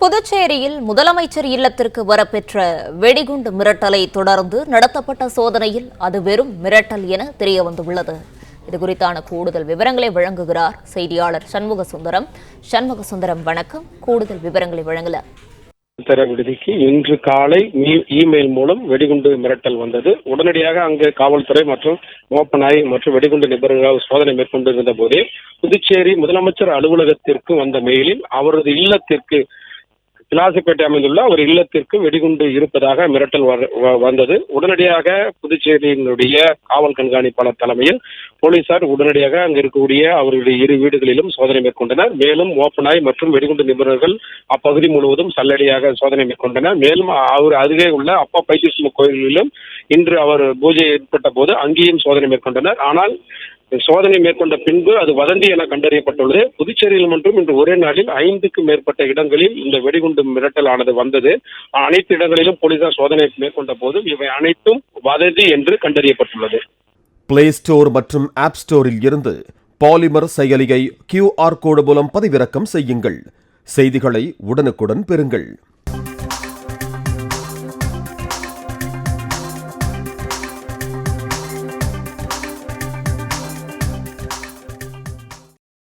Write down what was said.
புதுச்சேரியில் முதலமைச்சர் இல்லத்திற்கு வரப்பெற்ற வெடிகுண்டு மிரட்டலை தொடர்ந்து நடத்தப்பட்ட சோதனையில் அது வெறும் மிரட்டல் என தெரியவந்துள்ளது. இதுகுறித்தான கூடுதல் விவரங்களை வழங்குகிறார் செய்தியாளர் சண்முக சுந்தரம். சண்முக சுந்தரம், வணக்கம். கூடுதல் விவரங்களை வழங்கலாம். விடுதிக்கு இன்று காலை இமெயில் மூலம் வெடிகுண்டு மிரட்டல் வந்தது. உடனடியாக அங்கு காவல்துறை மற்றும் மோப்பநாய் மற்றும் வெடிகுண்டு நிபுணர்கள் சோதனை மேற்கொண்டிருந்த போதே புதுச்சேரி முதலமைச்சர் அலுவலகத்திற்கு வந்த மெயிலில் அவரது இல்லத்திற்கு பிலாசிப்பேட்டை அமைந்துள்ள ஒரு இல்லத்திற்கு வெடிகுண்டு இருப்பதாக மிரட்டல் வந்தது. உடனடியாக புதுச்சேரியினுடைய காவல் கண்காணிப்பாளர் தலைமையில் போலீசார் உடனடியாக அங்கு இருக்கக்கூடிய அவருடைய இரு வீடுகளிலும் சோதனை மேற்கொண்டனர். மேலும் மோப்பநாய் மற்றும் வெடிகுண்டு நிபுணர்கள் அப்பகுதி முழுவதும் சல்லடியாக சோதனை மேற்கொண்டனர். மேலும் அவர் அருகே உள்ள அப்பா பைத்தீஸ்வரர் கோயிலிலும் இன்று அவர் பூஜை ஏற்பட்ட போது அங்கேயும் சோதனை மேற்கொண்டனர். ஆனால் சோதனை மேற்கொண்ட பின்பு அது வதந்தி என கண்டறியப்பட்டுள்ளது. புதுச்சேரியில் மட்டும் இன்று ஒரே நாளில் 5க்கும் மேற்பட்ட இடங்களில் இந்த வெடிகுண்டு மிரட்டல் ஆனது வந்தது. அனைத்து இடங்களிலும் போலீசார் சோதனை மேற்கொண்ட போதும் இவை அனைத்தும் வதந்தி என்று கண்டறியப்பட்டுள்ளது. பிளே ஸ்டோர் மற்றும் ஆப் ஸ்டோரில் இருந்து பாலிமர் செயலியை QR கோடு மூலம் பதிவிறக்கம் செய்யுங்கள். செய்திகளை உடனுக்குடன் பெறுங்கள்.